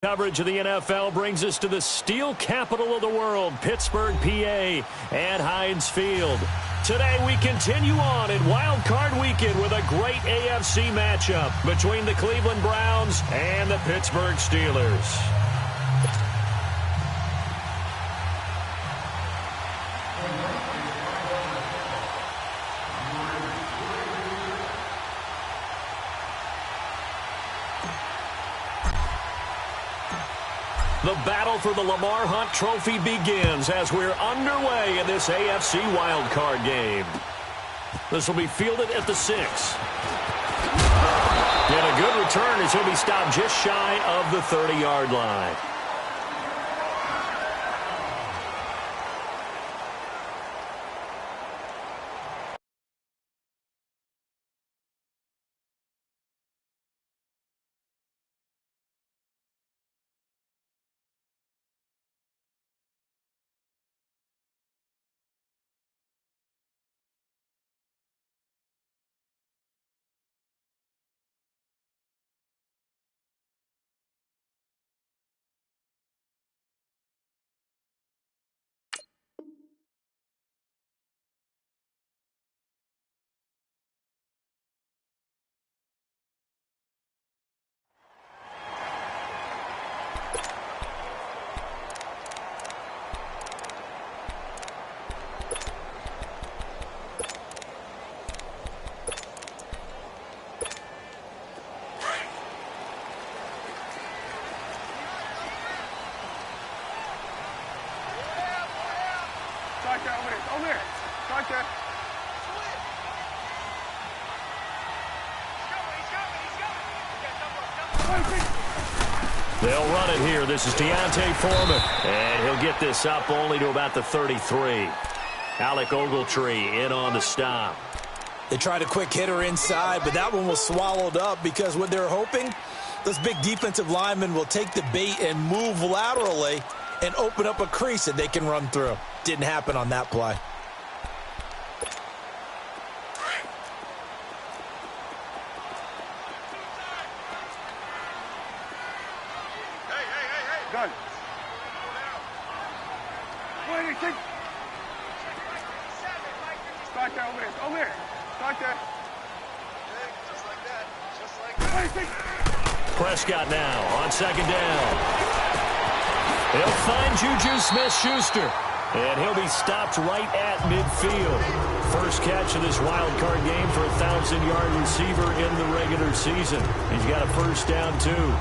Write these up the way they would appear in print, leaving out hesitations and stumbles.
Coverage of the NFL brings us to the steel capital of the world, Pittsburgh, PA, and Heinz Field. Today we continue on in Wildcard Weekend with a great AFC matchup between the Cleveland Browns and the Pittsburgh Steelers. The battle for the Lamar Hunt Trophy begins as we're underway in this AFC wildcard game. This will be fielded at the 6. And a good return as he'll be stopped just shy of the 30-yard line. They'll run it here. This is Deontay Foreman. And he'll get this up only to about the 33. Alec Ogletree in on the stop. They tried a quick hitter inside, but that one was swallowed up because what they're hoping, those big defensive linemen will take the bait and move laterally and open up a crease that they can run through. Didn't happen on that play. Prescott now on second down. He'll find Juju Smith-Schuster, and he'll be stopped right at midfield. First catch of this wild card game for a 1,000-yard receiver in the regular season. He's got a first down, too.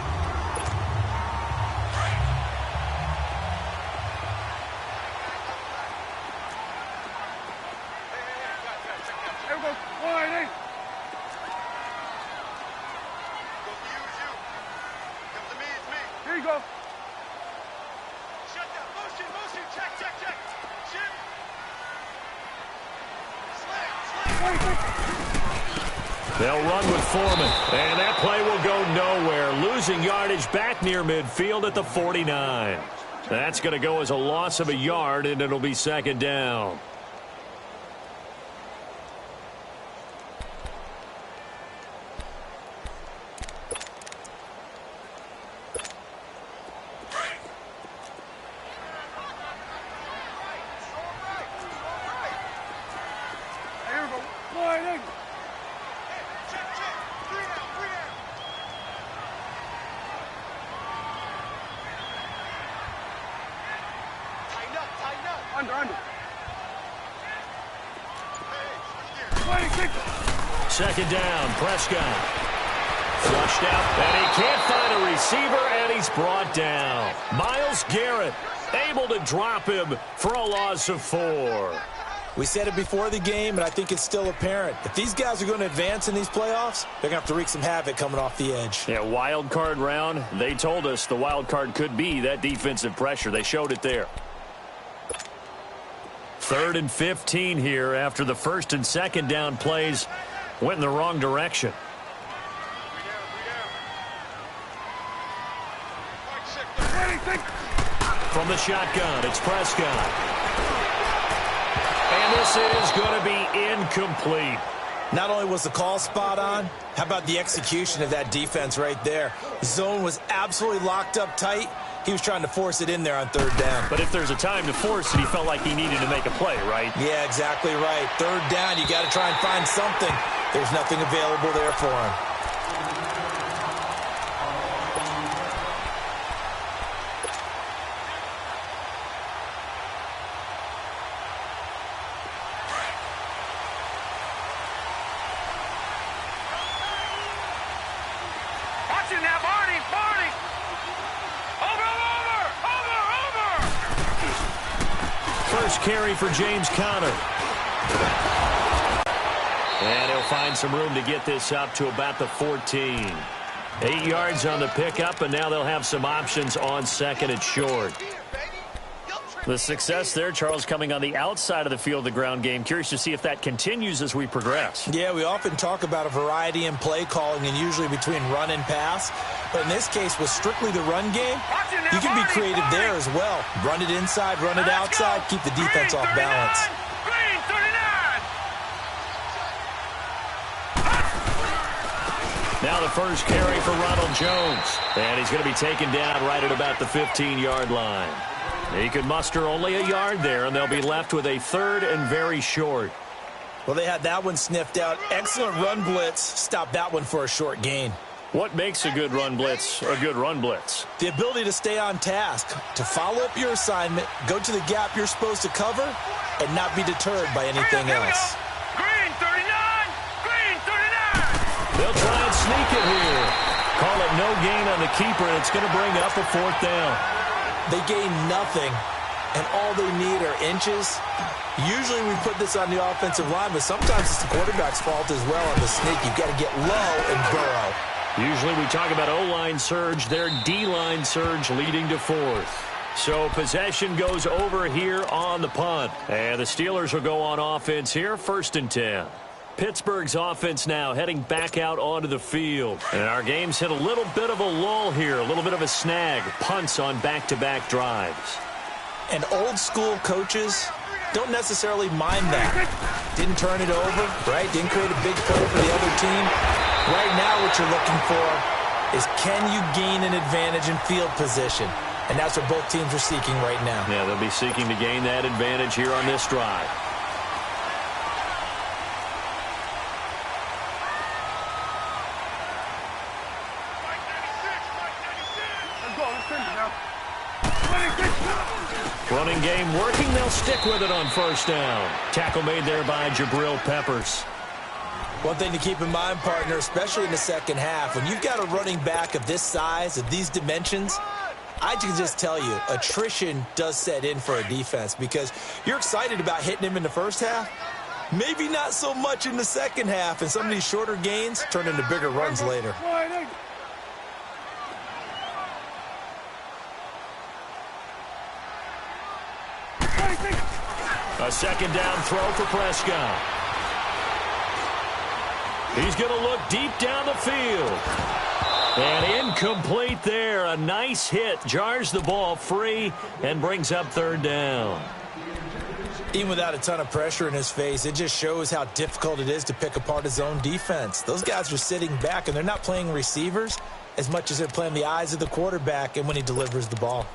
They'll run with Foreman, and that play will go nowhere, losing yardage back near midfield at the 49. That's going to go as a loss of a yard, and it'll be second down. Second down, Prescott. Flushed out, and he can't find a receiver, and he's brought down. Myles Garrett able to drop him for a loss of 4. We said it before the game, and I think it's still apparent. If these guys are going to advance in these playoffs, they're going to have to wreak some havoc coming off the edge. Yeah, wild card round. They told us the wild card could be that defensive pressure. They showed it there. 3rd and 15 here after the first and second down plays went in the wrong direction. From the shotgun, it's Prescott. And this is going to be incomplete. Not only was the call spot on, how about the execution of that defense right there? The zone was absolutely locked up tight. He was trying to force it in there on third down. But if there's a time to force it, he felt like he needed to make a play, right? Yeah, exactly right. Third down, you got to try and find something. There's nothing available there for him. First carry for James Conner. And he'll find some room to get this up to about the 14. 8 yards on the pickup, and now they'll have some options on second and short. The success there, Charles, coming on the outside of the field, the ground game. Curious to see if that continues as we progress. Yeah, we often talk about a variety in play calling and usually between run and pass. But in this case, with strictly the run game, you can be creative there as well. Run it inside, run it outside, keep the defense off balance. Now the first carry for Ronald Jones. And he's going to be taken down right at about the 15-yard line. He could muster only a yard there, and they'll be left with a third and very short. Well, they had that one sniffed out. Excellent run blitz. Stopped that one for a short gain. What makes a good run blitz a good run blitz? The ability to stay on task, to follow up your assignment, go to the gap you're supposed to cover, and not be deterred by anything else. Green 39! Green 39! They'll try and sneak it here. Call it no gain on the keeper, and it's going to bring up a fourth down. They gain nothing, and all they need are inches. Usually we put this on the offensive line, but sometimes it's the quarterback's fault as well on the sneak. You've got to get low and burrow. Usually we talk about O-line surge, their D-line surge leading to fourth. So possession goes over here on the punt. And the Steelers will go on offense here, 1st and 10. Pittsburgh's offense now heading back out onto the field. And our game's hit a little bit of a lull here, a little bit of a snag. Punts on back-to-back drives. And old-school coaches don't necessarily mind that. Didn't turn it over, right? Didn't create a big play for the other team. Right now what you're looking for is can you gain an advantage in field position? And that's what both teams are seeking right now. Yeah, they'll be seeking to gain that advantage here on this drive. Running game working. They'll stick with it on 1st down. Tackle made there by Jabril Peppers. One thing to keep in mind, partner, especially in the second half, when you've got a running back of this size, of these dimensions, I can just tell you, attrition does set in for a defense because you're excited about hitting him in the first half. Maybe not so much in the second half, and some of these shorter gains turn into bigger runs later. A 2nd down throw for Prescott. He's going to look deep down the field. And incomplete there. A nice hit. Jars the ball free and brings up 3rd down. Even without a ton of pressure in his face, it just shows how difficult it is to pick apart his own defense. Those guys are sitting back, and they're not playing receivers as much as they're playing the eyes of the quarterback and when he delivers the ball.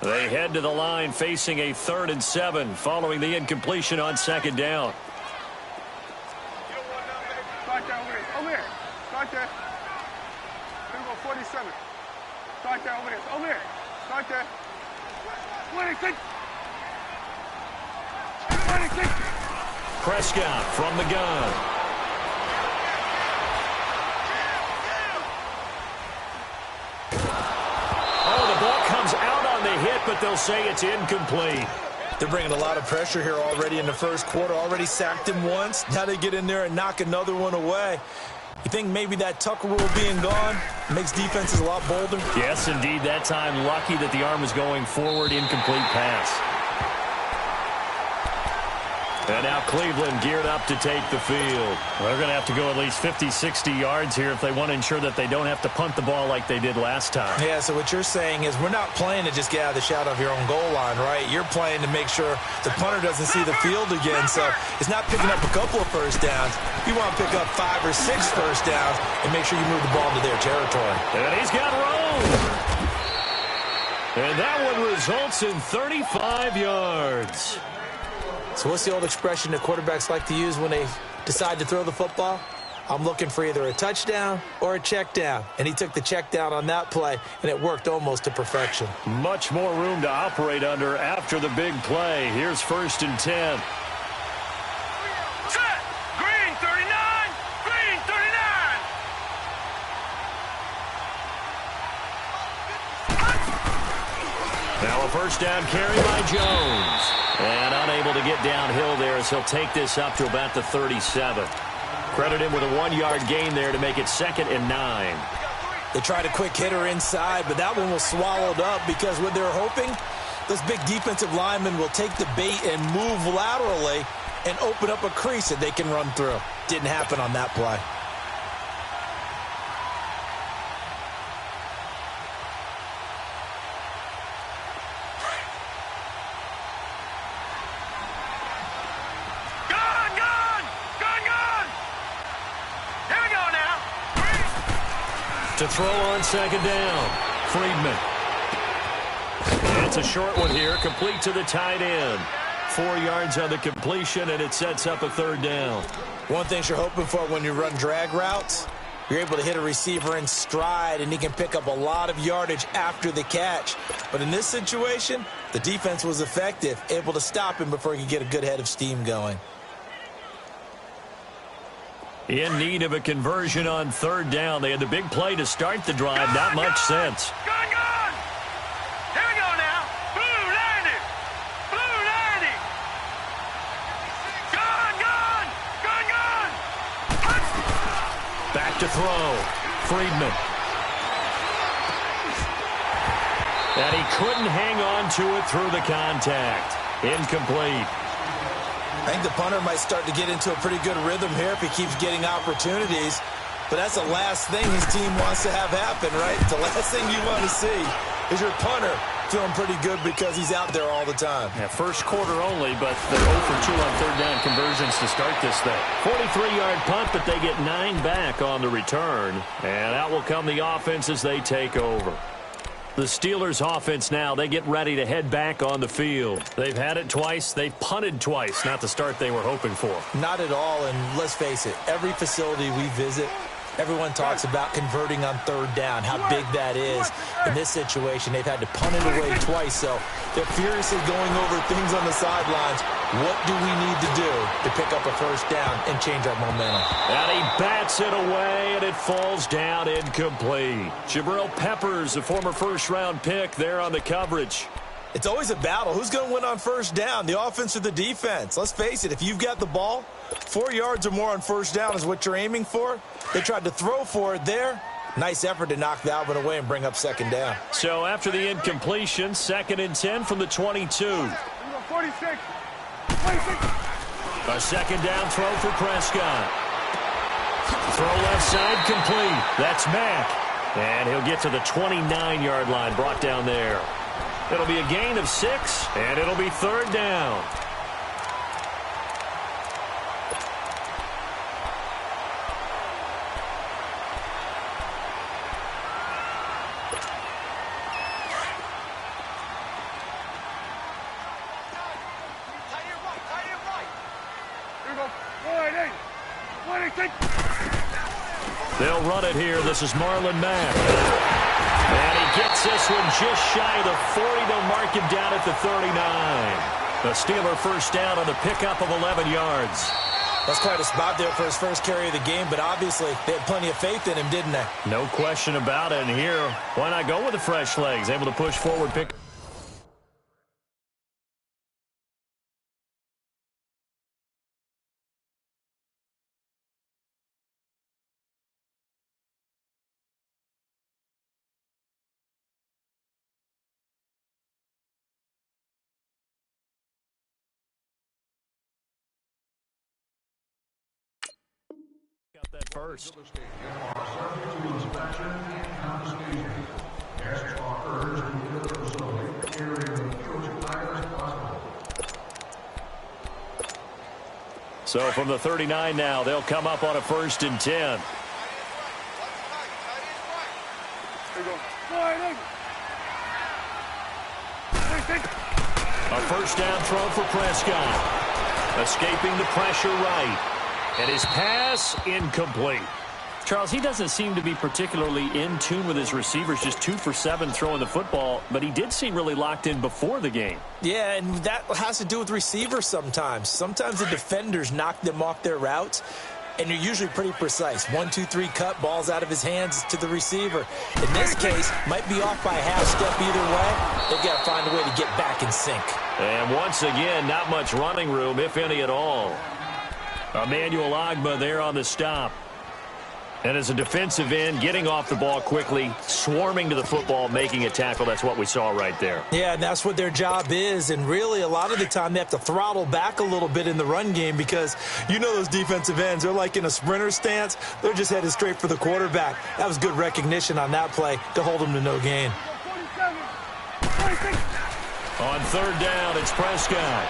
They head to the line facing a 3rd and 7 following the incompletion on 2nd down. Start there, over here. Start there. Here we go, 47. Start there, over there. Over here. Start there. 26. 26. Prescott from the gun. Hit, but they'll say it's incomplete. They're bringing a lot of pressure here already in the first quarter. Already sacked him once. Now they get in there and knock another one away. You think maybe that Tucker rule being gone makes defenses a lot bolder? Yes, indeed. That time lucky that the arm was going forward. Incomplete pass. And now Cleveland geared up to take the field. They're going to have to go at least 50, 60 yards here if they want to ensure that they don't have to punt the ball like they did last time. Yeah, so what you're saying is we're not playing to just get out of the shadow of your own goal line, right? You're playing to make sure the punter doesn't see the field again. So it's not picking up a couple of first downs. You want to pick up 5 or 6 first downs and make sure you move the ball into their territory. And he's got room. And that one results in 35 yards. So what's the old expression that quarterbacks like to use when they decide to throw the football? I'm looking for either a touchdown or a check down. And he took the check down on that play, and it worked almost to perfection. Much more room to operate under after the big play. Here's 1st and 10. Set! Green 39! Green 39! Now a first down carry by Jones. And unable to get downhill there as he'll take this up to about the 37. Credit him with a 1-yard gain there to make it 2nd and 9. They tried a quick hitter inside, but that one was swallowed up because what they're hoping, those big defensive linemen will take the bait and move laterally and open up a crease that they can run through. Didn't happen on that play. To throw on 2nd down, Friedman. And it's a short one here, complete to the tight end. 4 yards on the completion, and it sets up a 3rd down. One thing you're hoping for when you run drag routes, you're able to hit a receiver in stride, and he can pick up a lot of yardage after the catch. But in this situation, the defense was effective, able to stop him before he could get a good head of steam going. In need of a conversion on 3rd down. They had the big play to start the drive. Not much sense. Gun! Here we go now. Blue landing! Blue landing! Gun! Back to throw. Friedman. And he couldn't hang on to it through the contact. Incomplete. I think the punter might start to get into a pretty good rhythm here if he keeps getting opportunities. But that's the last thing his team wants to have happen, right? The last thing you want to see is your punter feeling pretty good because he's out there all the time. Yeah, first quarter only, but they're 0 for 2 on 3rd down conversions to start this thing. 43-yard punt, but they get 9 back on the return. And out will come the offense as they take over. The Steelers offense now, they get ready to head back on the field. They've had it twice. They've punted twice. Not the start they were hoping for. Not at all, and let's face it, every facility we visit, everyone talks about converting on 3rd down, how big that is. In this situation, they've had to punt it away twice, so they're furiously going over things on the sidelines. What do we need to do to pick up a 1st down and change our momentum? And he bats it away, and it falls down incomplete. Jabril Peppers, a former 1st-round pick, there on the coverage. It's always a battle. Who's going to win on 1st down, the offense or the defense? Let's face it, if you've got the ball, 4 yards or more on 1st down is what you're aiming for. They tried to throw for it there. Nice effort to knock that one away and bring up 2nd down. So after the incompletion, 2nd and 10 from the 22. 46. A 2nd down throw for Prescott. Throw left side complete. That's Mack. And he'll get to the 29-yard line, brought down there. It'll be a gain of 6, and it'll be 3rd down. They'll run it here. This is Marlon Mack. And he gets this one just shy of the 40. They'll mark him down at the 39. The Steeler 1st down on the pickup of 11 yards. That's quite a spot there for his first carry of the game, but obviously they had plenty of faith in him, didn't they? No question about it. And here, why not go with the fresh legs? Able to push forward, pick first. So from the 39 now, they'll come up on a 1st and 10. Here you go. A 1st down throw for Prescott. Escaping the pressure right. And his pass incomplete. Charles, he doesn't seem to be particularly in tune with his receivers, just 2 for 7 throwing the football, but he did seem really locked in before the game. Yeah, and that has to do with receivers sometimes. Sometimes the defenders knock them off their routes, and you're usually pretty precise. 1, 2, 3 cut, balls out of his hands to the receiver. In this case, might be off by a half step either way. They've got to find a way to get back in sync. And once again, not much running room, if any at all. Emmanuel Ogbah there on the stop. And as a defensive end, getting off the ball quickly, swarming to the football, making a tackle, that's what we saw right there. Yeah, and that's what their job is. And really, a lot of the time, they have to throttle back a little bit in the run game because you know those defensive ends, they're like in a sprinter stance. They're just headed straight for the quarterback. That was good recognition on that play to hold them to no gain. On 3rd down, it's Prescott.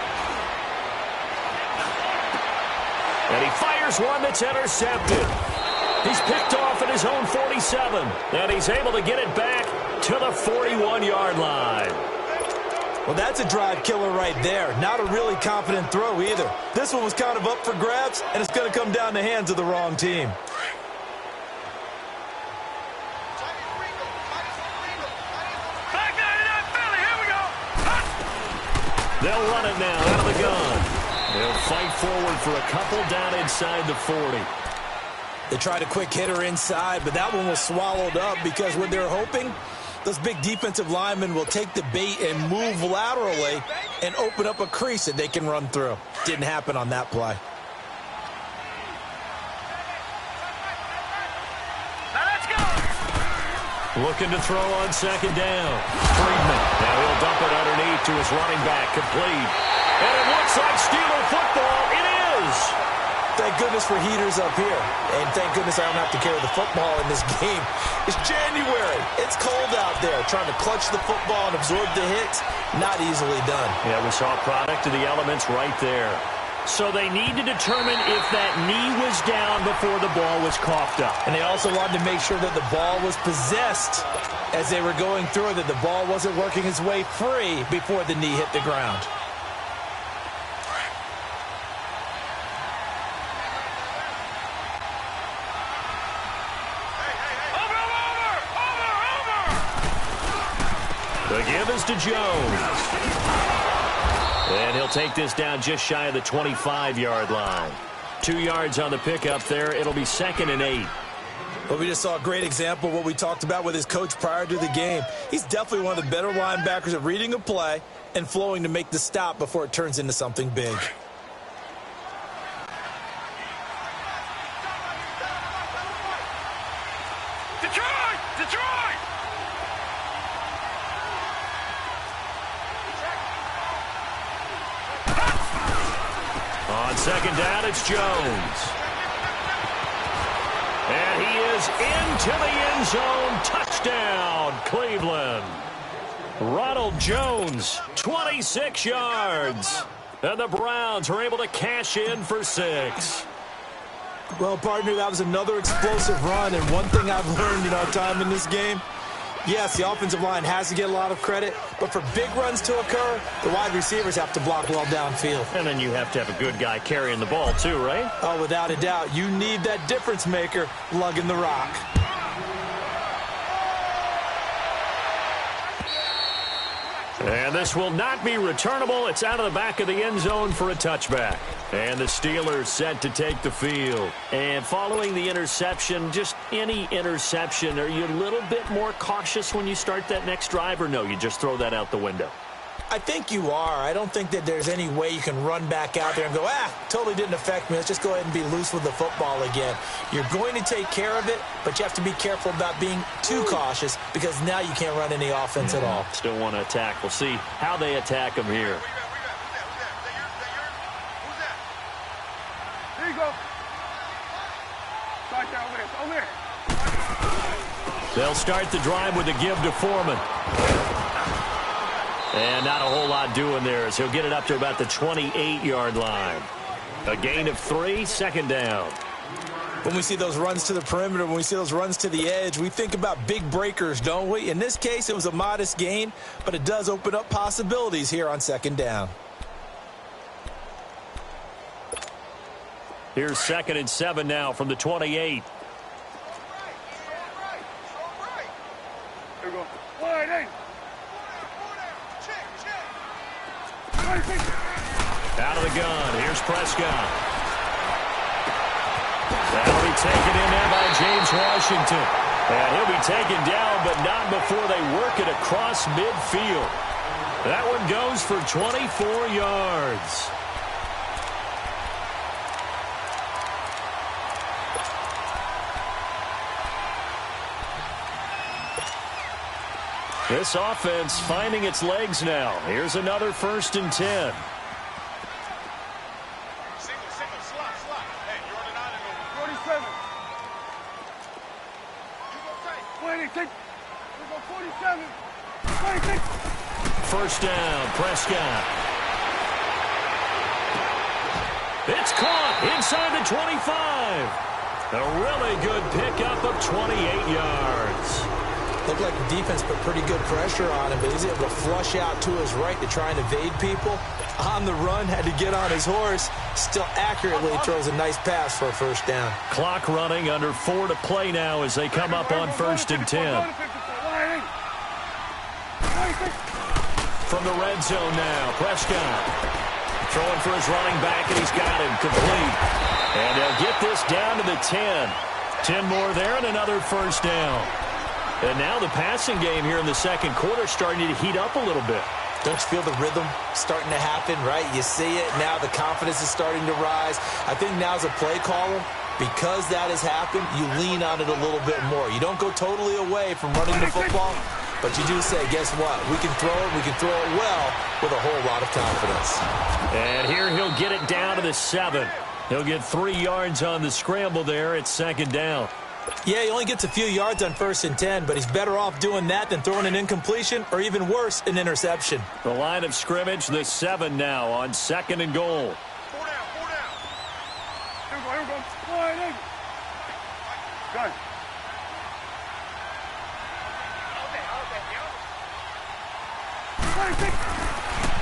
And he fires one that's intercepted. He's picked off at his own 47, and he's able to get it back to the 41-yard line. Well, that's a drive killer right there. Not a really confident throw either. This one was kind of up for grabs, and it's going to come down the hands of the wrong team. They'll run it now out of the gun. They'll fight forward for a couple down inside the 40. They tried a quick hitter inside, but that one was swallowed up because what they're hoping, those big defensive linemen will take the bait and move laterally and open up a crease that they can run through. Didn't happen on that play. Now let's go. Looking to throw on 2nd down. Friedman. Now he'll dump it underneath to his running back. Complete. And it looks like Steeler football. It is. Thank goodness for heaters up here. And thank goodness I don't have to carry the football in this game. It's January. It's cold out there. Trying to clutch the football and absorb the hits, not easily done. Yeah, we saw a product of the elements right there. So they need to determine if that knee was down before the ball was coughed up. And they also wanted to make sure that the ball was possessed as they were going through, that the ball wasn't working its way free before the knee hit the ground. The give is to Jones. And he'll take this down just shy of the 25-yard line. 2 yards on the pickup there. It'll be 2nd and 8. Well, we just saw a great example of what we talked about with his coach prior to the game. He's definitely one of the better linebackers at reading a play and flowing to make the stop before it turns into something big. Detroit! Detroit! On 2nd down, it's Jones. And he is into the end zone. Touchdown, Cleveland. Ronald Jones, 26 yards. And the Browns are able to cash in for 6. Well, partner, that was another explosive run. And one thing I've learned in our time in this game, yes, the offensive line has to get a lot of credit, but for big runs to occur, the wide receivers have to block well downfield. And then you have to have a good guy carrying the ball too, right? Oh, without a doubt. You need that difference maker lugging the rock. And this will not be returnable. It's out of the back of the end zone for a touchback. And the Steelers set to take the field. And following the interception, just any interception, are you a little bit more cautious when you start that next drive, or no, you just throw that out the window? I think you are. I don't think that there's any way you can run back out there and go, totally didn't affect me. Let's just go ahead and be loose with the football again. You're going to take care of it, but you have to be careful about being too cautious because now you can't run any offense at all. Still want to attack. We'll see how they attack them here. There you go. Start there They'll start the drive with a give to Foreman. And not a whole lot doing there as he'll get it up to about the 28-yard line. A gain of 3, second down. When we see those runs to the perimeter, when we see those runs to the edge, we think about big breakers, don't we? In this case, it was a modest gain, but it does open up possibilities here on second down. Here's 2nd and 7 now from the 28. Here we go. Wide eight. Out of the gun. Here's Prescott. That'll be taken in there by James Washington. And he'll be taken down, but not before they work it across midfield. That one goes for 24 yards. This offense finding its legs now. Here's another 1st and 10. First down, Prescott. It's caught inside the 25. A really good pickup of 28 yards. Looked like the defense put pretty good pressure on him, but he's able to flush out to his right to try and evade people. On the run, had to get on his horse. Still accurately throws a nice pass for a first down. Clock running, under 4 to play now as they come up on 1st and 10. From the red zone now, Prescott throwing for his running back, and he's got him complete. And they'll get this down to the 10. 10 more there and another first down. And now the passing game here in the second quarter starting to heat up a little bit. Don't you feel the rhythm starting to happen, right? You see it. Now the confidence is starting to rise. I think now as a play caller, because that has happened, you lean on it a little bit more. You don't go totally away from running the football, but you do say, guess what? We can throw it. We can throw it well with a whole lot of confidence. And here he'll get it down to the 7. He'll get 3 yards on the scramble there at second down. Yeah, he only gets a few yards on 1st and 10, but he's better off doing that than throwing an incompletion or even worse, an interception. The line of scrimmage, the 7 now on 2nd and goal. 4 down, 4 down. Here we go. Wide eight. Gun.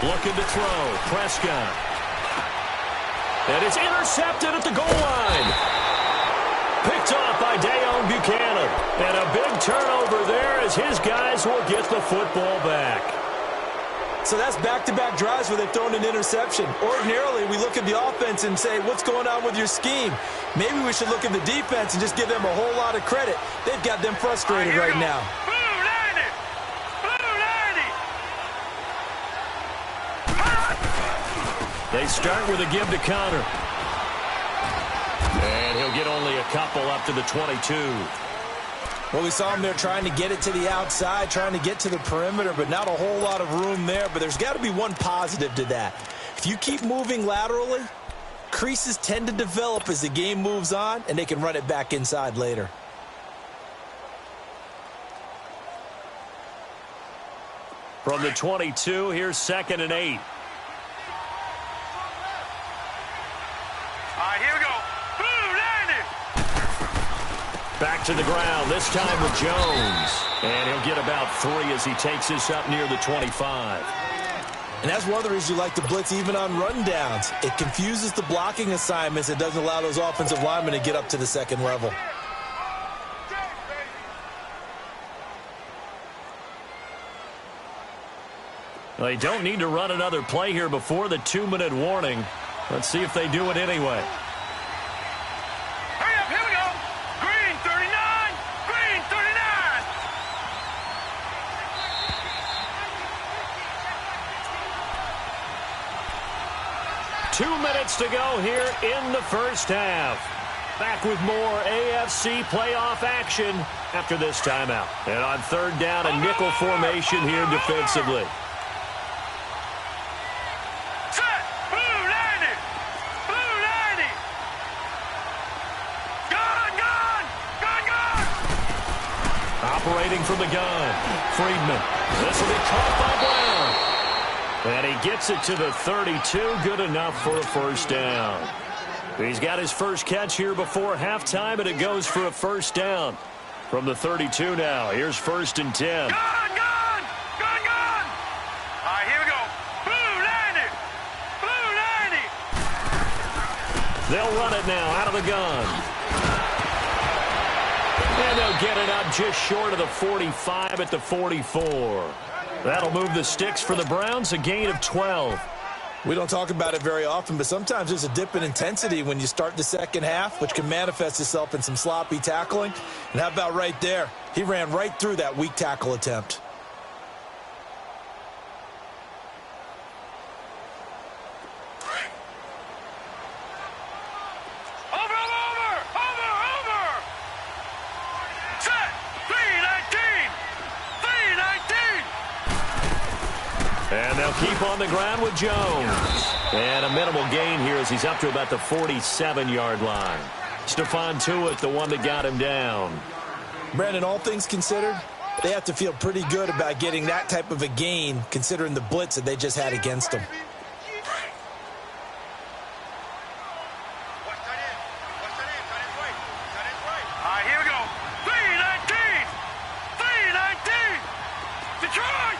Looking to throw. Prescott. And it's intercepted at the goal line. Picked off by Dayon Buchanan. And a big turnover there as his guys will get the football back. So that's back-to-back drives where they've thrown an interception. Ordinarily, we look at the offense and say, what's going on with your scheme? Maybe we should look at the defense and just give them a whole lot of credit. They've got them frustrated right now. They start with a give to Connor. And he'll get only a couple up to the 22. Well, we saw him there trying to get it to the outside, trying to get to the perimeter, but not a whole lot of room there. But there's got to be one positive to that. If you keep moving laterally, creases tend to develop as the game moves on, and they can run it back inside later. From the 22, here's 2nd and 8. Here we go. Boom, landed. Back to the ground, this time with Jones. And he'll get about 3 as he takes this up near the 25. And that's one of the reasons you like to blitz even on rundowns. It confuses the blocking assignments. It doesn't allow those offensive linemen to get up to the second level. They don't need to run another play here before the 2-minute warning. Let's see if they do it anyway. Hurry up, here we go. Green 39, green 39. 2 minutes to go here in the first half. Back with more AFC playoff action after this timeout. And on 3rd down, a nickel formation here defensively. Operating from the gun, Friedman. This will be caught by Brown. And he gets it to the 32. Good enough for a first down. He's got his first catch here before halftime, and it goes for a first down. From the 32 now, here's 1st and 10. Gun! All right, here we go. Blue 90! Blue 90! They'll run it now out of the gun. And they'll get it up just short of the 45 at the 44. That'll move the sticks for the Browns, a gain of 12. We don't talk about it very often, but sometimes there's a dip in intensity when you start the second half, which can manifest itself in some sloppy tackling. And how about right there? He ran right through that weak tackle attempt. Set! 319! 319! And they'll keep on the ground with Jones. And a minimal gain here as he's up to about the 47-yard line. Stephon Tuitt, the one that got him down. Brandon, all things considered, they have to feel pretty good about getting that type of a gain considering the blitz that they just had against them. All right, here we go. 319! 319! Detroit!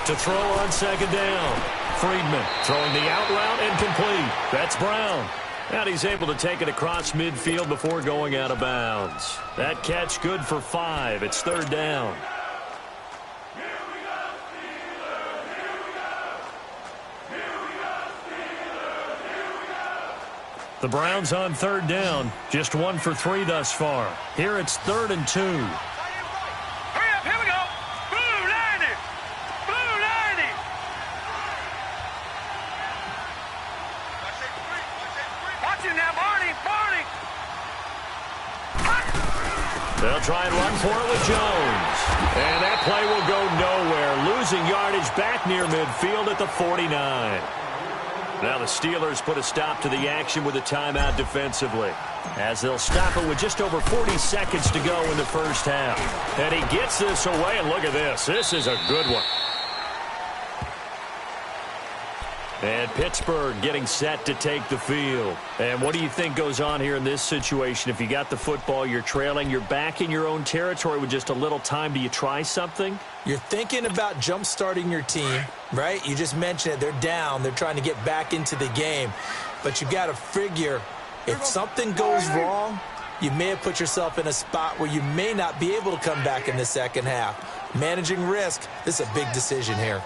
To throw on second down. Friedman throwing the out route incomplete. That's Brown. And he's able to take it across midfield before going out of bounds. That catch good for 5. It's 3rd down. The Browns on 3rd down. Just 1 for 3 thus far. Here it's 3rd and 2. Hurry up, here we go. Blue 90! Blue 90! Watch him now, Barney! They'll try and run for it with Jones. And that play will go nowhere. Losing yardage back near midfield at the 49. Now the Steelers put a stop to the action with a timeout defensively, as they'll stop it with just over 40 seconds to go in the first half. And he gets this away, and look at this. This is a good one. And Pittsburgh getting set to take the field. And what do you think goes on here in this situation? If you got the football, you're trailing, you're back in your own territory with just a little time. Do you try something? You're thinking about jump-starting your team, right? You just mentioned it. They're down. They're trying to get back into the game. But you got to figure, if something goes wrong, you may have put yourself in a spot where you may not be able to come back in the second half. Managing risk, this is a big decision here.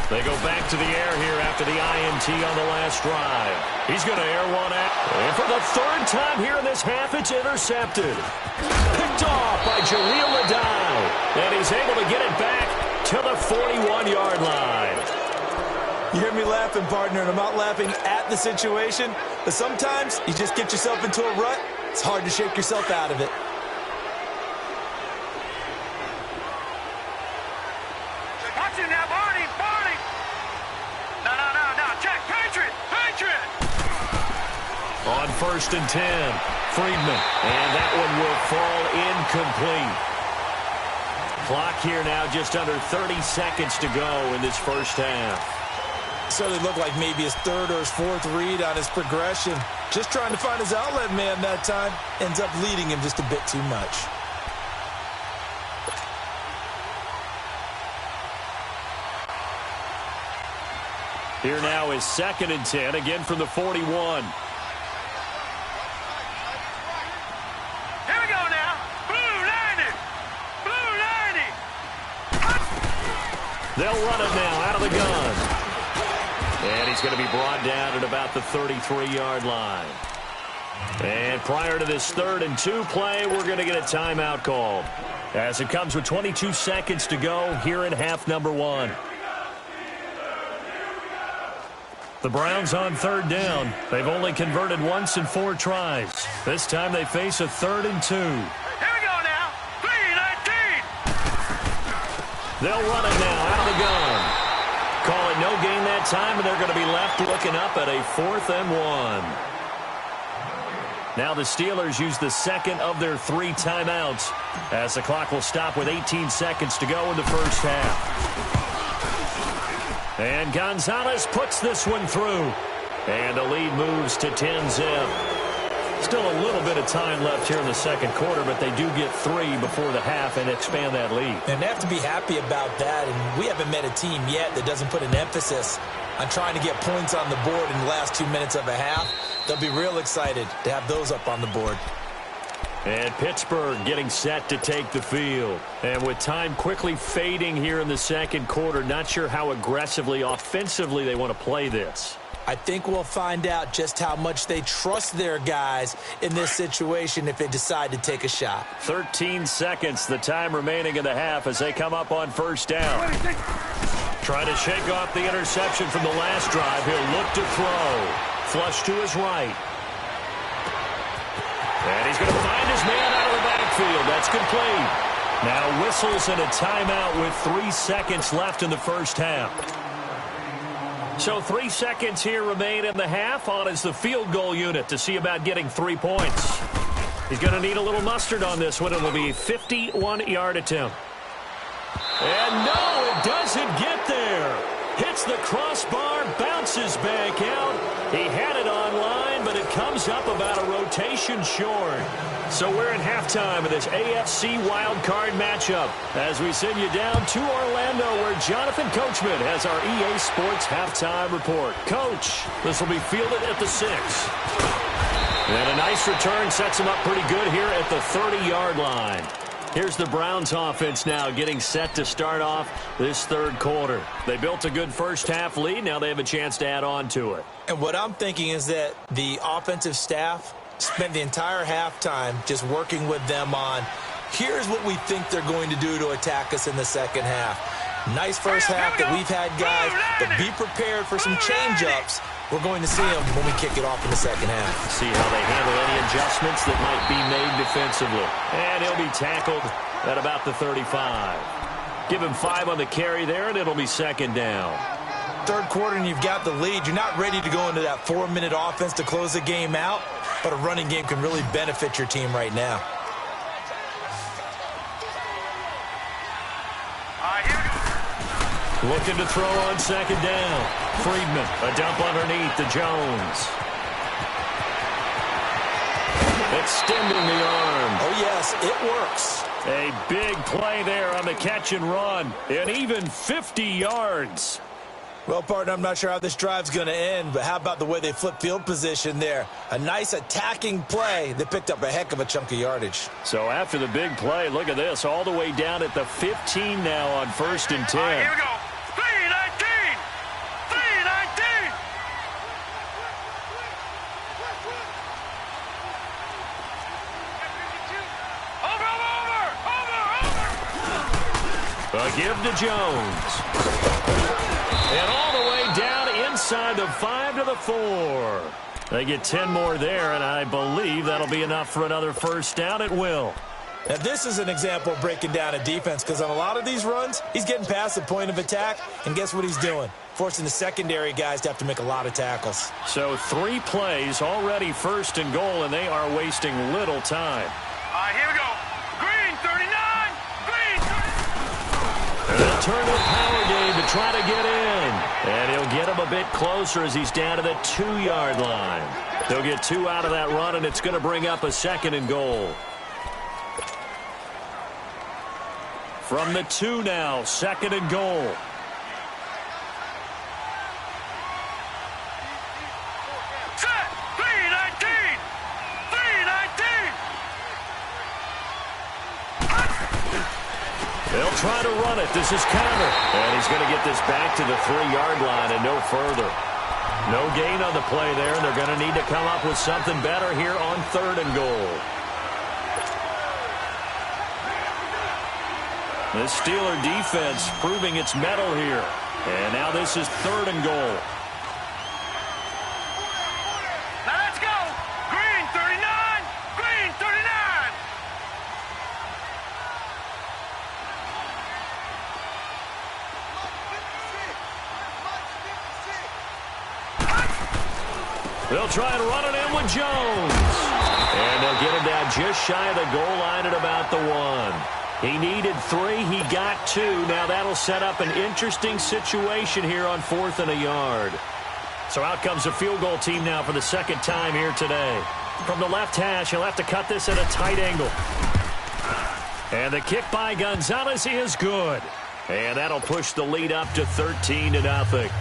They go back to the air here after the INT on the last drive. He's going to air one out. And for the 3rd time here in this half, it's intercepted. Picked off by Jaleel Ladau. And he's able to get it back to the 41-yard line. You hear me laughing, partner, and I'm not laughing at the situation, but sometimes you just get yourself into a rut. It's hard to shake yourself out of it. Watch him now, Barney! No, check, Patriot! On 1st and 10, Friedman. And that one will fall incomplete. Clock here now just under 30 seconds to go in this first half. So they look like maybe his 3rd or his 4th read on his progression. Just trying to find his outlet man that time. Ends up leading him just a bit too much. Here now is 2nd and 10, again from the 41. Here we go now. Blue 90! Blue 90! They'll run it now out of the gun. And he's going to be brought down at about the 33-yard line. And prior to this 3rd and 2 play, we're going to get a timeout called, as it comes with 22 seconds to go here in half number 1. The Browns on 3rd down. They've only converted once in 4 tries. This time they face a 3rd and 2. Here we go now. 319! They'll run it now out of the gun. Call it no gain that time, and they're going to be left looking up at a 4th and 1. Now the Steelers use the second of their 3 timeouts as the clock will stop with 18 seconds to go in the first half. And Gonzalez puts this one through. And the lead moves to 10-zip. Still a little bit of time left here in the second quarter, but they do get 3 before the half and expand that lead. And they have to be happy about that, and we haven't met a team yet that doesn't put an emphasis on trying to get points on the board in the last 2 minutes of a half. They'll be real excited to have those up on the board. And Pittsburgh getting set to take the field. And with time quickly fading here in the second quarter, not sure how aggressively, offensively they want to play this. I think we'll find out just how much they trust their guys in this situation if they decide to take a shot. 13 seconds, the time remaining in the half as they come up on first down. Trying to shake off the interception from the last drive. He'll look to throw. Flush to his right. And he's going to find his man out of the backfield. That's complete. Now whistles and a timeout with 3 seconds left in the first half. So 3 seconds here remain in the half. On is the field goal unit to see about getting 3 points. He's going to need a little mustard on this one. It will be a 51-yard attempt. And no, it doesn't get there. Hits the crossbar, bounces back out. He had it online, but it comes up about a rotation short. So we're in halftime of this AFC Wildcard matchup as we send you down to Orlando where Jonathan Coachman has our EA Sports halftime report. Coach, this will be fielded at the 6. And a nice return sets him up pretty good here at the 30-yard line. Here's the Browns offense now getting set to start off this third quarter. They built a good first half lead. Now they have a chance to add on to it. And what I'm thinking is that the offensive staff spent the entire halftime just working with them on, here's what we think they're going to do to attack us in the second half. Nice first half that we've had, guys, but be prepared for some change-ups. We're going to see them when we kick it off in the second half. See how they handle any adjustments that might be made defensively. And he'll be tackled at about the 35. Give him 5 on the carry there, and it'll be second down. Third quarter, and you've got the lead. You're not ready to go into that 4-minute offense to close the game out, but a running game can really benefit your team right now. Looking to throw on second down. Friedman, a dump underneath to Jones. Extending the arm. Oh, yes, it works. A big play there on the catch and run. And even 50 yards. Well, partner, I'm not sure how this drive's going to end, but how about the way they flip field position there? A nice attacking play that picked up a heck of a chunk of yardage. So after the big play, look at this, all the way down at the 15 now on 1st and 10. All right, here we go. 3-19. 3-19. A give to Jones. And all the way down inside the 5 to the 4. They get 10 more there, and I believe that'll be enough for another first down. It will. Now, this is an example of breaking down a defense because on a lot of these runs, he's getting past the point of attack, and guess what he's doing? Forcing the secondary guys to have to make a lot of tackles. So 3 plays already 1st and goal, and they are wasting little time. All right, here we go. Green, 39. Green, 39. And they'll turn the power game to try to get in. And he'll get him a bit closer as he's down to the 2-yard line. They'll get 2 out of that run, and it's going to bring up a 2nd and goal. From the 2 now, 2nd and goal. Set. 3-19. 3-19. They'll try to run it. This is counter. And he's going to get this back to the 3-yard line and no further. No gain on the play there, and they're going to need to come up with something better here on 3rd and goal. The Steeler defense proving its mettle here. And now this is 3rd and goal. Now let's go. Green, 39. Green, 39. They'll try and run it in with Jones. just shy of the goal line at about the 1. He needed 3. He got 2. Now that'll set up an interesting situation here on 4th and a yard. So out comes the field goal team now for the second time here today. From the left hash, he'll have to cut this at a tight angle. And the kick by Gonzalez is good. And that'll push the lead up to 13-0.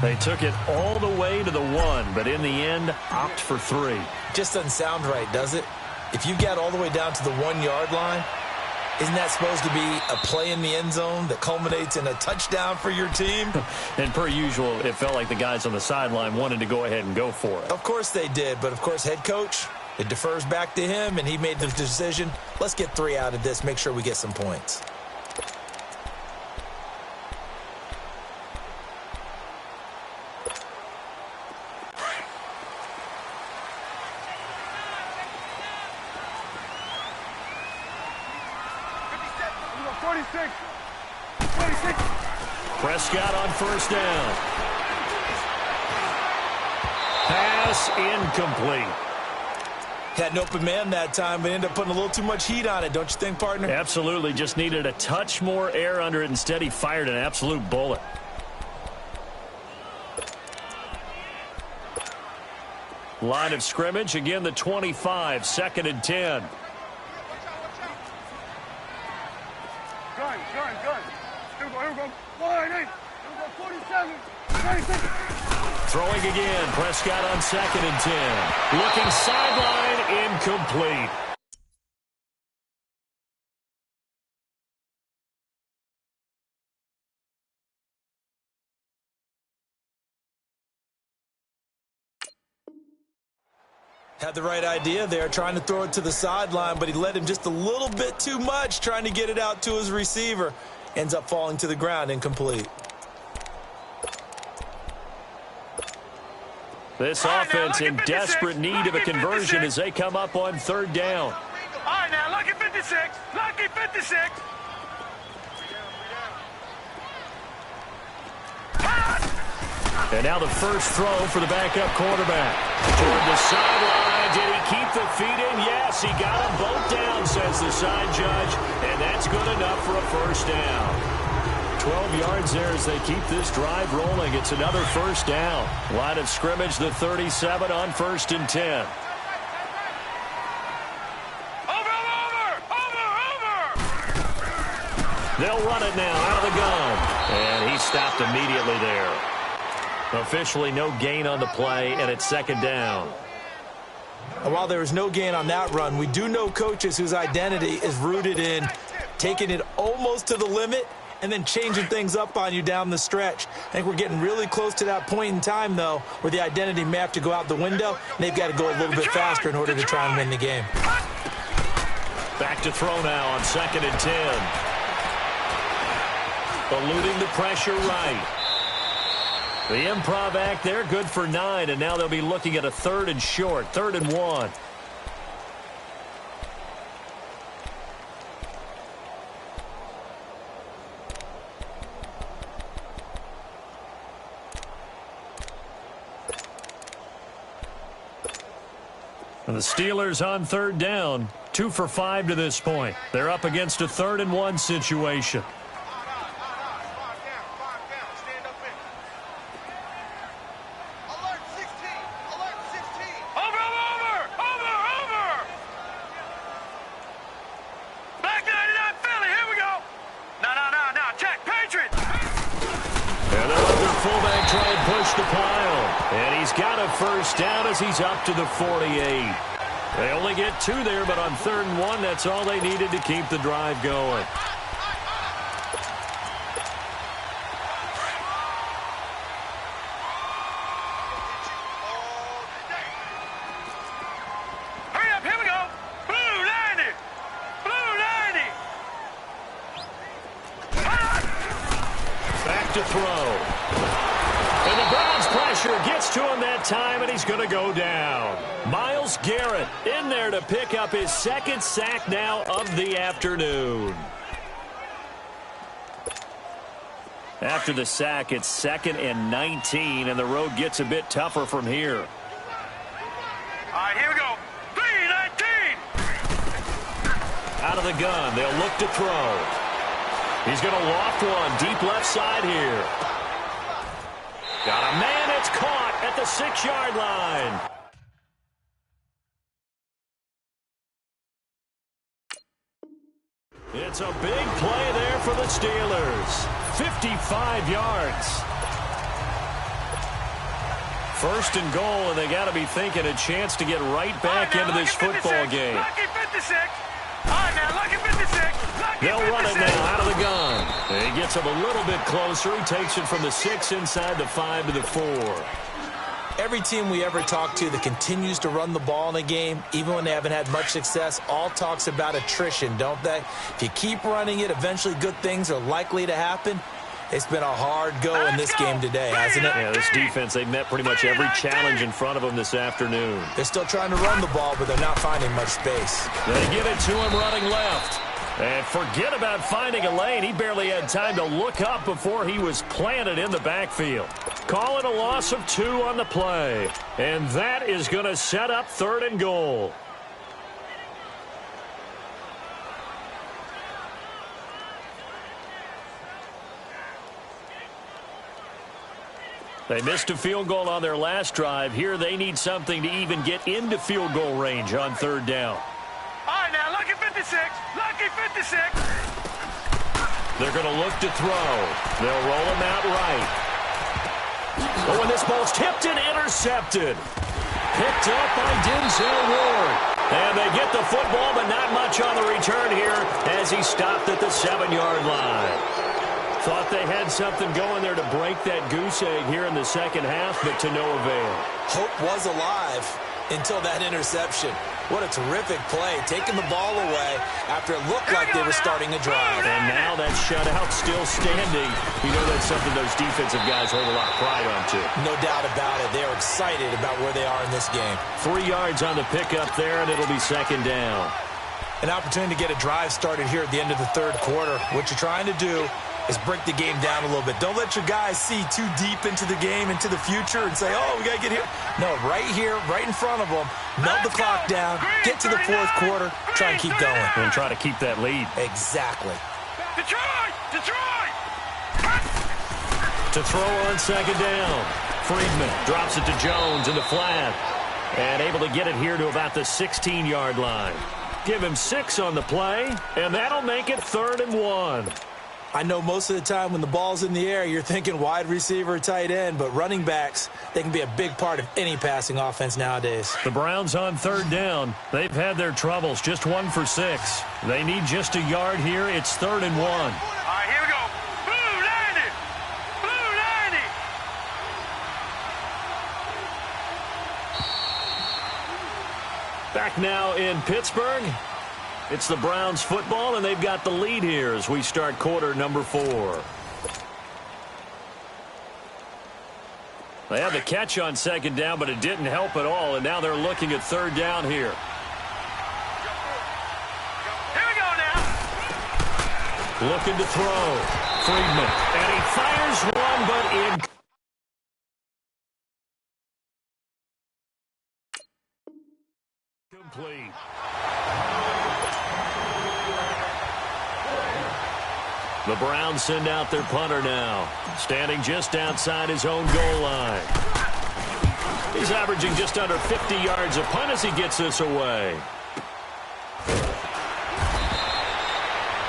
They took it all the way to the 1, but in the end, opt for 3. Just doesn't sound right, does it? If you get all the way down to the 1-yard line, isn't that supposed to be a play in the end zone that culminates in a touchdown for your team? And per usual, it felt like the guys on the sideline wanted to go ahead and go for it. Of course they did, but of course head coach, it defers back to him, and he made the decision, let's get 3 out of this, make sure we get some points. Prescott on first down. Pass incomplete. Had an open man that time, but ended up putting a little too much heat on it, don't you think, partner? Absolutely. Just needed a touch more air under it. Instead, he fired an absolute bullet. Line of scrimmage, again the 25, 2nd and 10. Gun. Here we go. 1-8. 47. 26. Throwing again. Prescott on 2nd and 10. Looking sideline, incomplete. Had the right idea there, trying to throw it to the sideline, but he led him just a little bit too much, trying to get it out to his receiver. Ends up falling to the ground, incomplete. This offense in desperate need of a conversion as they come up on 3rd down. All right, now, lucky 56. Lucky 56. And now the first throw for the backup quarterback. Toward the sideline. Did he keep the feet in? Yes, he got them both down, says the side judge. And that's good enough for a first down. 12 yards there as they keep this drive rolling. It's another first down. Line of scrimmage, the 37 on 1st and 10. They'll run it now out of the gun. And he stopped immediately there. Officially no gain on the play, and it's 2nd down. And while there was no gain on that run, we do know coaches whose identity is rooted in taking it almost to the limit and then changing things up on you down the stretch. I think we're getting really close to that point in time, though, where the identity may have to go out the window, and they've got to go a little bit faster in order to try and win the game. Back to throw now on 2nd and 10. Eluding the pressure right. The improv act there, good for 9, and now they'll be looking at a 3rd and short, 3rd and 1. And the Steelers on 3rd down, 2 for 5 to this point. They're up against a 3rd and 1 situation. First down as he's up to the 48. They only get 2 there, but on 3rd and 1, that's all they needed to keep the drive going. Hurry up, here we go. Blue 90. Blue 90. Back to throw. And the Browns pressure gets to him that time, and he's going to go down. Myles Garrett in there to pick up his 2nd sack now of the afternoon. After the sack, it's 2nd and 19, and the road gets a bit tougher from here. All right, here we go. 3-19. out of the gun. They'll look to throw. He's going to loft one deep left side here. Got a man. It's caught at the 6-yard line. It's a big play there for the Steelers. 55 yards. First and goal, and they got to be thinking a chance to get right back into this football game. Lucky 56. All right, now, lucky 56. They'll run it now out of the gun. He gets him a little bit closer. He takes it from the 6 inside the 5 to the 4. Every team we ever talk to that continues to run the ball in a game, even when they haven't had much success, all talks about attrition, don't they? If you keep running it, eventually good things are likely to happen. It's been a hard go in this game today, hasn't it? Yeah, this defense, they met pretty much every challenge in front of them this afternoon. They're still trying to run the ball, but they're not finding much space. They give it to him running left. And forget about finding a lane. He barely had time to look up before he was planted in the backfield. Call it a loss of 2 on the play. And that is going to set up 3rd and goal. They missed a field goal on their last drive. Here they need something to even get into field goal range on 3rd down. All right, now, lucky 56. Lucky 56. They're going to look to throw. They'll roll him out right. Oh, and this ball's tipped and intercepted. Picked up by Denzel Ward. And they get the football, but not much on the return here as he stopped at the 7-yard line. Thought they had something going there to break that goose egg here in the second half, but to no avail. Hope was alive until that interception. What a terrific play, taking the ball away after it looked like they were starting a drive. And now that shutout still standing. You know that's something those defensive guys hold a lot of pride on, too. No doubt about it. They're excited about where they are in this game. 3 yards on the pickup there, and it'll be 2nd down. An opportunity to get a drive started here at the end of the 3rd quarter. What you're trying to do is break the game down a little bit. Don't let your guys see too deep into the game, into the future, and say, oh, we got to get here. No, right here, right in front of them, melt the clock down, get to the 4th quarter, try and keep going. And try to keep that lead. Exactly. Detroit! Detroit! To throw on 2nd down. Friedman drops it to Jones in the flat. And able to get it here to about the 16-yard line. Give him 6 on the play, and that'll make it 3rd and 1. I know most of the time when the ball's in the air, you're thinking wide receiver, tight end, but running backs, they can be a big part of any passing offense nowadays. The Browns on 3rd down. They've had their troubles, just 1 for 6. They need just a yard here. It's 3rd and 1. All right, here we go. Blue 90! Blue 90! Back now in Pittsburgh. It's the Browns football, and they've got the lead here as we start quarter number 4. They had the catch on 2nd down, but it didn't help at all, and now they're looking at 3rd down here. Here we go now. Looking to throw. Friedman, and he fires one, but incomplete. The Browns send out their punter now, standing just outside his own goal line. He's averaging just under 50 yards a punt as he gets this away.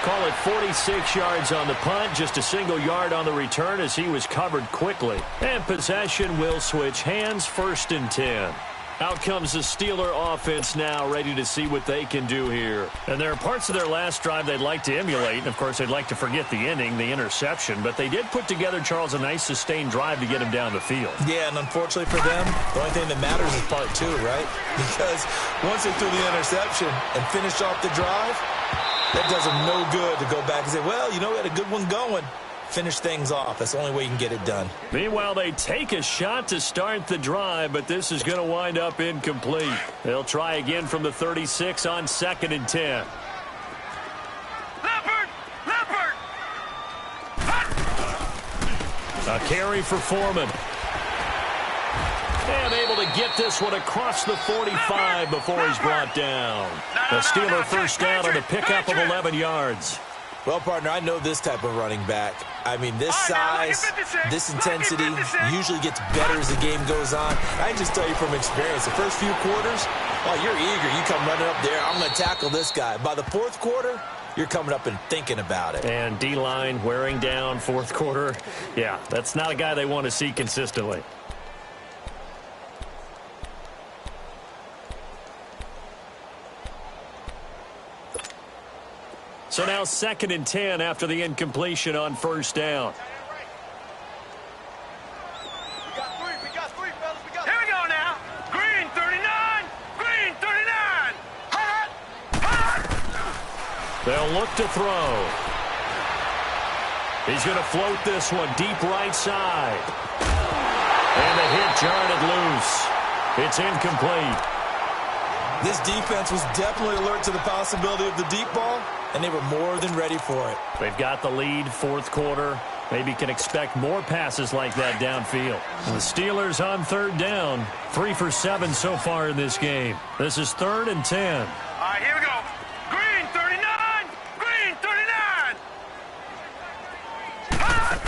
Call it 46 yards on the punt, just a single yard on the return as he was covered quickly. And possession will switch hands, 1st and 10. Out comes the Steeler offense now, ready to see what they can do here. And there are parts of their last drive they'd like to emulate. And, of course, they'd like to forget the inning, the interception. But they did put together, Charles, a nice sustained drive to get him down the field. Yeah, and unfortunately for them, the only thing that matters is part 2, right? Because once they threw the interception and finished off the drive, that does them no good to go back and say, well, you know, we had a good one going. Finish things off. That's the only way you can get it done. Meanwhile, they take a shot to start the drive, but this is going to wind up incomplete. They'll try again from the 36 on 2nd and 10. Leopard! Leopard! A carry for Foreman. And able to get this one across the 45 before he's brought down. The Steeler first down on the pickup of 11 yards. Well, partner, I know this type of running back. I mean, this size, this intensity usually gets better as the game goes on. I can just tell you from experience, the first few quarters, oh, you're eager. You come running up there, I'm going to tackle this guy. By the fourth quarter, you're coming up and thinking about it. And D-line wearing down fourth quarter. Yeah, that's not a guy they want to see consistently. So now 2nd and 10 after the incompletion on first down. We got three, fellas. Here we go now. Green 39. Green 39. Hot. They'll look to throw. He's going to float this one deep right side. And the hit jarred it loose. It's incomplete. This defense was definitely alert to the possibility of the deep ball, and they were more than ready for it. They've got the lead, fourth quarter. Maybe can expect more passes like that downfield. The Steelers on 3rd down, 3 for 7 so far in this game. This is 3rd and 10. All right, here we go. Green 39. Green 39. Hot.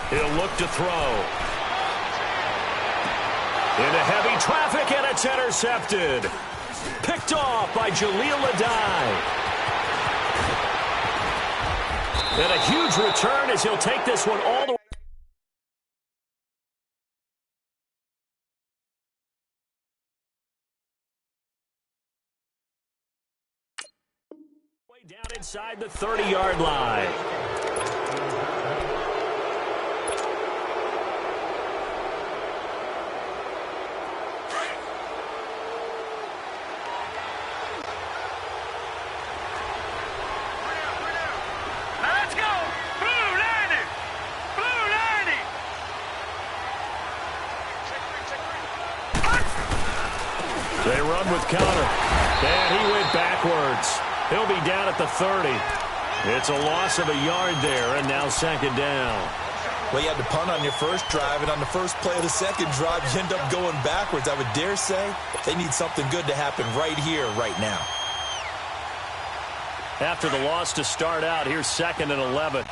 He'll look to throw. Into heavy traffic, and it's intercepted. Picked off by Jaleel Adai. And a huge return as he'll take this one all the way down inside the 30-yard line. They run with counter. And he went backwards. He'll be down at the 30. It's a loss of a yard there, and now 2nd down. Well, you had to punt on your first drive, and on the first play of the second drive, you end up going backwards. I would dare say they need something good to happen right here, right now. After the loss to start out, here's 2nd and 11.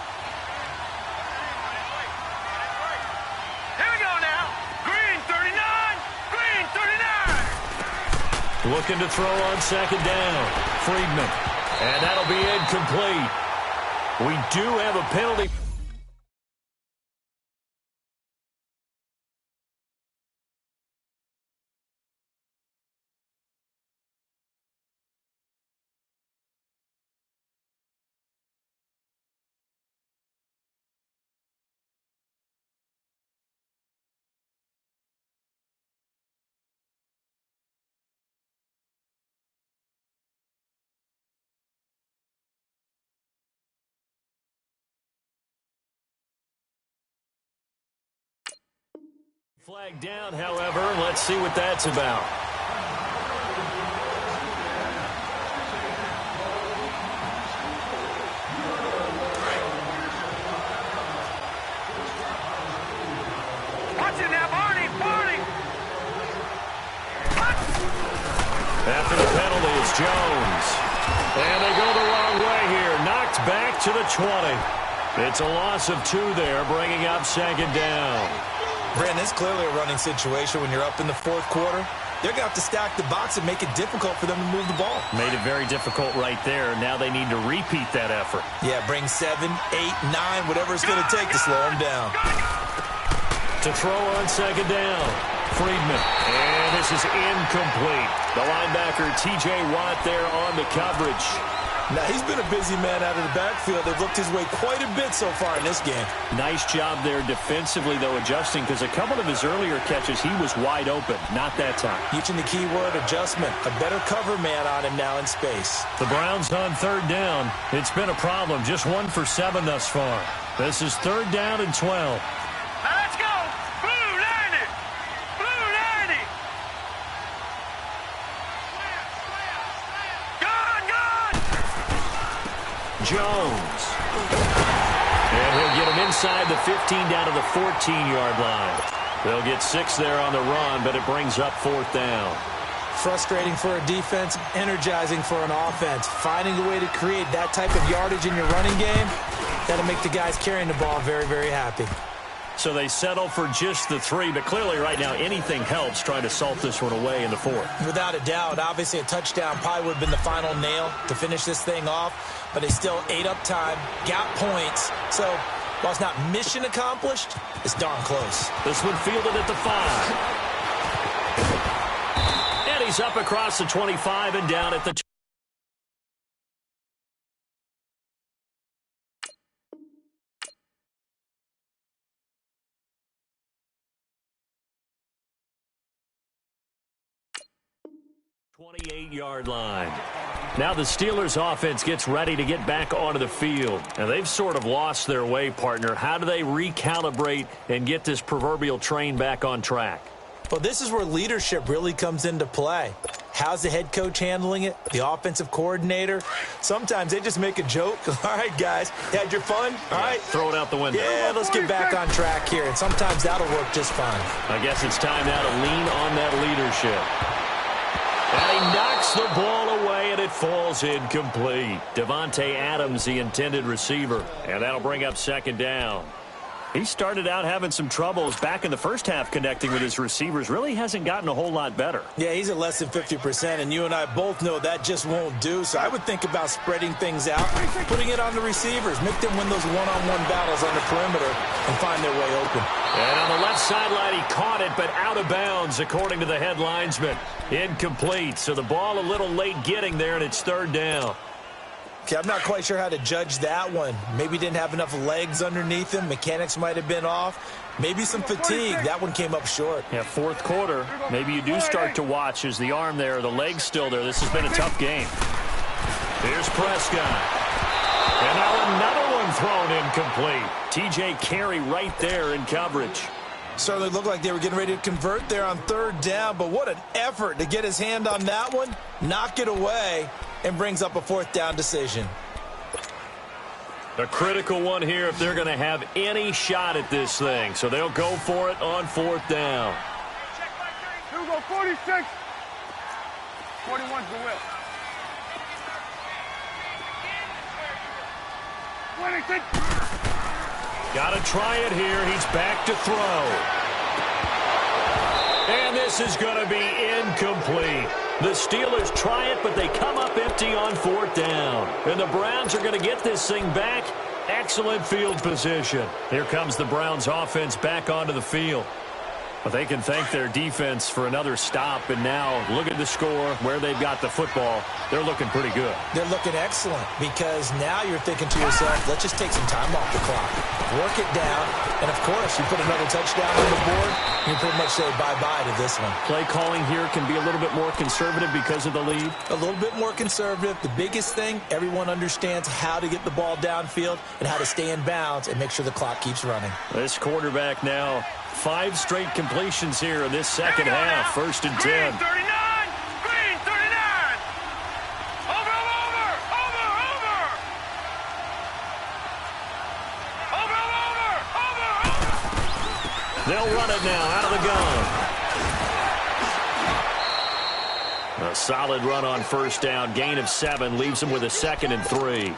Looking to throw on 2nd down. Friedman. And that'll be incomplete. We do have a penalty. Flag down, however. Let's see what that's about. Watch it now, Barney. After the penalty, it's Jones. And they go the wrong way here. Knocked back to the 20. It's a loss of 2 there, bringing up 2nd down. Brandon, it's clearly a running situation when you're up in the fourth quarter. They're going to have to stack the box and make it difficult for them to move the ball. Made it very difficult right there. Now they need to repeat that effort. Yeah, bring 7, 8, 9, whatever it's going to take to slow them down. To throw on 2nd down. Friedman. And this is incomplete. The linebacker, T.J. Watt, there on the coverage. Now, he's been a busy man out of the backfield. They've looked his way quite a bit so far in this game. Nice job there defensively, though, adjusting, because a couple of his earlier catches, he was wide open. Not that time. Using the key word, adjustment. A better cover man on him now in space. The Browns on 3rd down. It's been a problem. Just 1 for 7 thus far. This is 3rd down and 12. Now let's go. Blue 90. Blue 90. Gone. Jones. And he'll get him inside the 15 down to the 14-yard line. They'll get 6 there on the run, but it brings up 4th down. Frustrating for a defense, energizing for an offense. Finding a way to create that type of yardage in your running game, that'll make the guys carrying the ball very, very happy. So they settle for just the 3, but clearly right now anything helps trying to salt this one away in the 4th. Without a doubt, obviously a touchdown probably would have been the final nail to finish this thing off, but they still ate up time, got points. So while it's not mission accomplished, it's darn close. This one fielded at the 5. And he's up across the 25 and down at the 2. Yard line. Now the Steelers offense gets ready to get back onto the field. And they've sort of lost their way, partner. How do they recalibrate and get this proverbial train back on track? Well, this is where leadership really comes into play. How's the head coach handling it? The offensive coordinator? Sometimes they just make a joke. All right, guys, had your fun? All right. Throw it out the window. Yeah, let's get back on track here. And sometimes that'll work just fine. I guess it's time now to lean on that leadership. And he knocks the ball away, and it falls incomplete. Devontae Adams, the intended receiver. And that'll bring up 2nd down. He started out having some troubles back in the first half connecting with his receivers. Really hasn't gotten a whole lot better. Yeah, he's at less than 50%, and you and I both know that just won't do. So I would think about spreading things out, putting it on the receivers, make them win those one-on-one battles on the perimeter and find their way open. And on the left sideline, he caught it, but out of bounds, according to the head linesman. Incomplete, so the ball a little late getting there, and it's 3rd down. Okay, I'm not quite sure how to judge that one. Maybe didn't have enough legs underneath him. Mechanics might have been off. Maybe some fatigue. That one came up short. Yeah, 4th quarter. Maybe you do start to watch as the arm there, the leg's still there. This has been a tough game. Here's Prescott. And now another one thrown incomplete. T.J. Carey right there in coverage. Certainly looked like they were getting ready to convert there on 3rd down, but what an effort to get his hand on that one, knock it away, and brings up a 4th down decision. A critical one here if they're going to have any shot at this thing. So they'll go for it on 4th down. Here we go, 46. 41's the whip. 26. Got to try it here. He's back to throw. And this is going to be incomplete. The Steelers try it, but they come up empty on 4th down. And the Browns are going to get this thing back. Excellent field position. Here comes the Browns offense back onto the field. But they can thank their defense for another stop. And now look at the score, where they've got the football. They're looking pretty good. They're looking excellent because now you're thinking to yourself, let's just take some time off the clock. Work it down. And, of course, you put another touchdown on the board, you pretty much say bye-bye to this one. Play calling here can be a little bit more conservative because of the lead. A little bit more conservative. The biggest thing, everyone understands how to get the ball downfield and how to stay in bounds and make sure the clock keeps running. This quarterback now, 5 straight completions here in this second half. 1st and 10. Green 39. Green 39. Over. They'll run it now out of the gun. A solid run on 1st down. Gain of 7 leaves them with a 2nd and 3.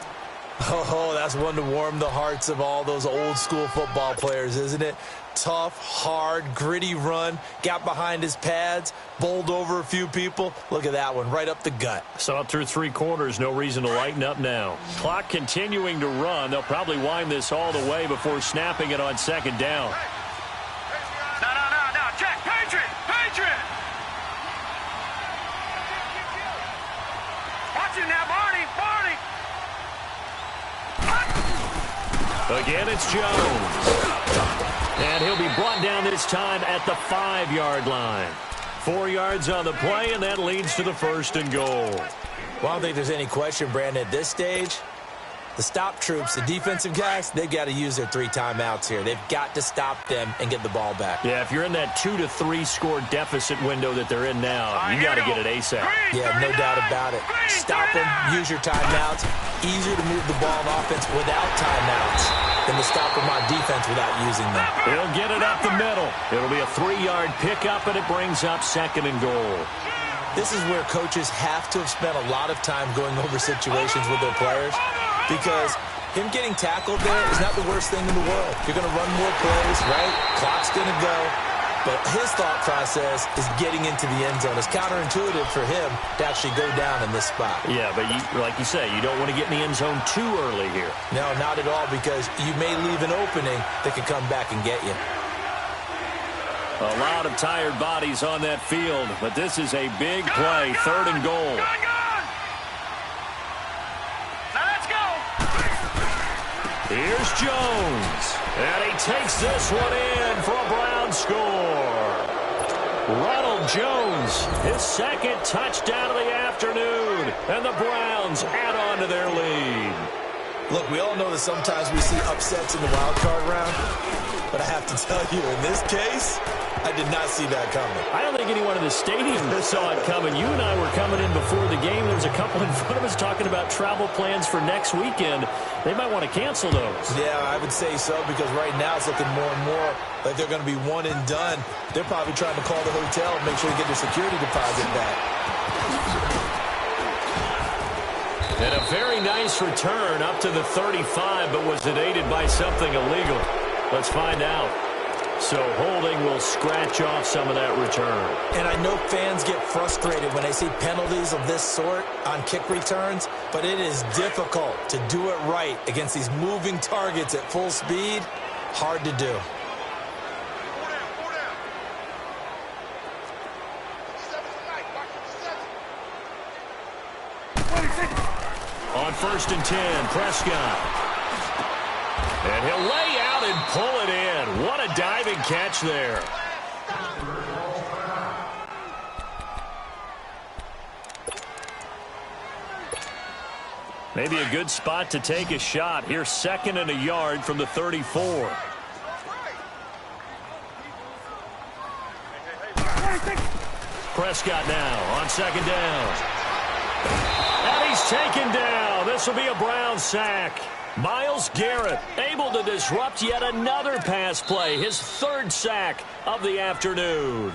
Oh, that's one to warm the hearts of all those old school football players, isn't it? Tough, hard, gritty run. Got behind his pads, bowled over a few people. Look at that one, right up the gut. Saw it through 3 quarters. No reason to lighten up now. Clock continuing to run. They'll probably wind this all the way before snapping it on 2nd down. No. Check. Patriot. Watch it now, Barney. Again, it's Jones. And he'll be brought down this time at the 5-yard line. 4 yards on the play, and that leads to the 1st and goal. Well, I don't think there's any question, Brandon, at this stage. The stop troops, the defensive guys, they've got to use their 3 timeouts here. They've got to stop them and get the ball back. Yeah, if you're in that 2 to 3 score deficit window that they're in now, you got to get it ASAP. Yeah, no doubt about it. Stop them, use your timeouts. Easier to move the ball on offense without timeouts than to stop them on defense without using them. He'll get it up the middle. It'll be a 3-yard pickup, and it brings up 2nd and goal. This is where coaches have to have spent a lot of time going over situations with their players, because him getting tackled there is not the worst thing in the world. You're going to run more plays, right? Clock's going to go. But his thought process is getting into the end zone. It's counterintuitive for him to actually go down in this spot. Yeah, but like you say, you don't want to get in the end zone too early here. No, not at all, because you may leave an opening that could come back and get you. A lot of tired bodies on that field, but this is a big play, 3rd and goal. Now let's go. Here's Jones, and he takes this one in for a Brown score. Ronald Jones, his 2nd touchdown of the afternoon, and the Browns add on to their lead. Look, we all know that sometimes we see upsets in the wild card round, but I have to tell you, in this case, I did not see that coming. I don't think anyone in the stadium saw it coming. You and I were coming in before the game. There was a couple in front of us talking about travel plans for next weekend. They might want to cancel those. Yeah, I would say so, because right now it's looking more and more like they're going to be one and done. They're probably trying to call the hotel and make sure they get their security deposit back. And a very nice return up to the 35, but was it aided by something illegal? Let's find out. So holding will scratch off some of that return. And I know fans get frustrated when they see penalties of this sort on kick returns, but it is difficult to do it right against these moving targets at full speed. Hard to do. On 1st and 10, Prescott. And he'll lay out and pull it in. What a diving catch there. Maybe a good spot to take a shot. Here's 2nd and a yard from the 34. Prescott now on 2nd down. And he's taken down. This will be a Brown sack. Myles Garrett able to disrupt yet another pass play. His 3rd sack of the afternoon.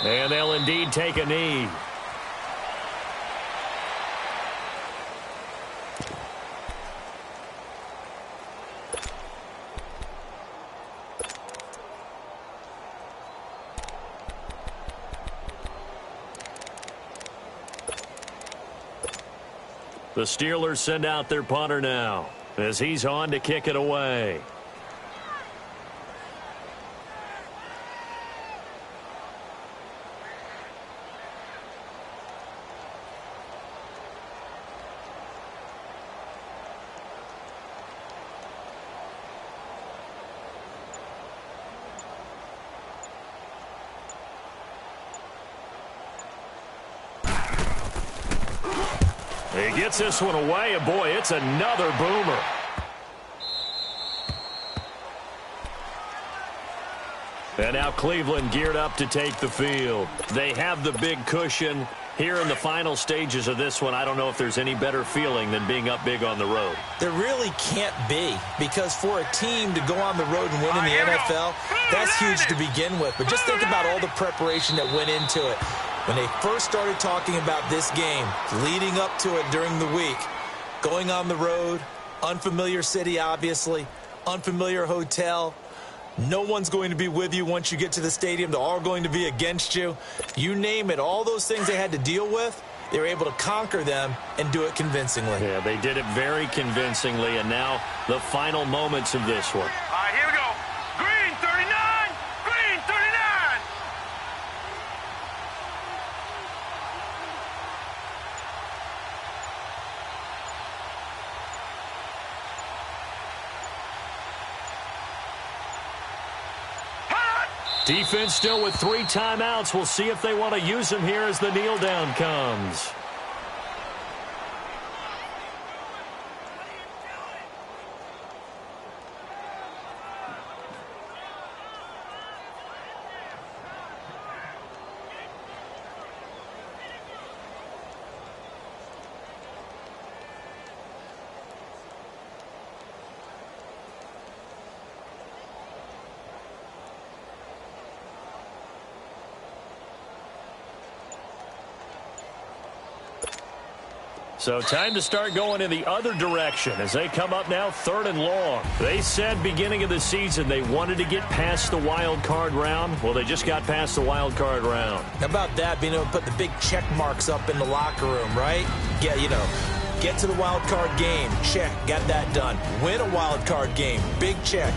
And they'll indeed take a knee. The Steelers send out their punter now as he's on to kick it away. He gets this one away, and boy, it's another boomer. And now Cleveland geared up to take the field. They have the big cushion. Here in the final stages of this one, I don't know if there's any better feeling than being up big on the road. There really can't be, because for a team to go on the road and win in the NFL, that's huge to begin with. But just think about all the preparation that went into it. When they first started talking about this game, leading up to it during the week, going on the road, unfamiliar city, obviously, unfamiliar hotel, no one's going to be with you once you get to the stadium. They're all going to be against you. You name it, all those things they had to deal with, they were able to conquer them and do it convincingly. Yeah, they did it very convincingly, and now the final moments of this one. All right, here we go. Green 39, green 39. Defense still with 3 timeouts. We'll see if they want to use them here as the kneel down comes. So time to start going in the other direction as they come up now 3rd and long. They said beginning of the season they wanted to get past the wild card round. Well, they just got past the wild card round. How about that, being able to put the big check marks up in the locker room, right? Get to the wild card game. Check. Got that done. Win a wild card game. Big check.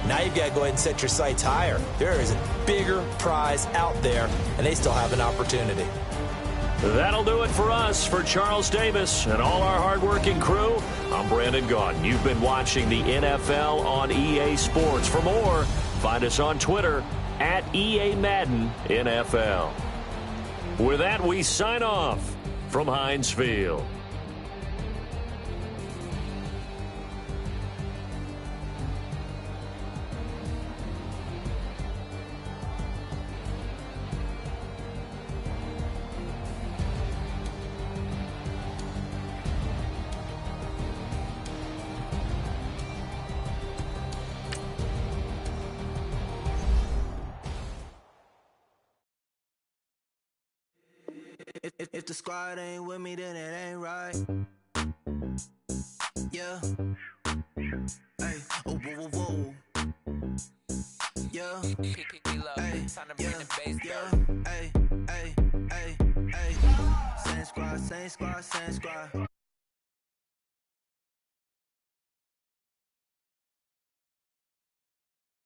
Now you've got to go ahead and set your sights higher. There is a bigger prize out there, and they still have an opportunity. That'll do it for us. For Charles Davis and all our hardworking crew, I'm Brandon Gaudin. You've been watching the NFL on EA Sports. For more, find us on Twitter at EA Madden NFL. With that, we sign off from Heinz Field. If the squad ain't with me, then it ain't right. Yeah. Hey. Oh, whoa, whoa, whoa. Yeah. Hey. Yeah. Hey. Hey. Hey. Hey. Same squad, same squad, same squad.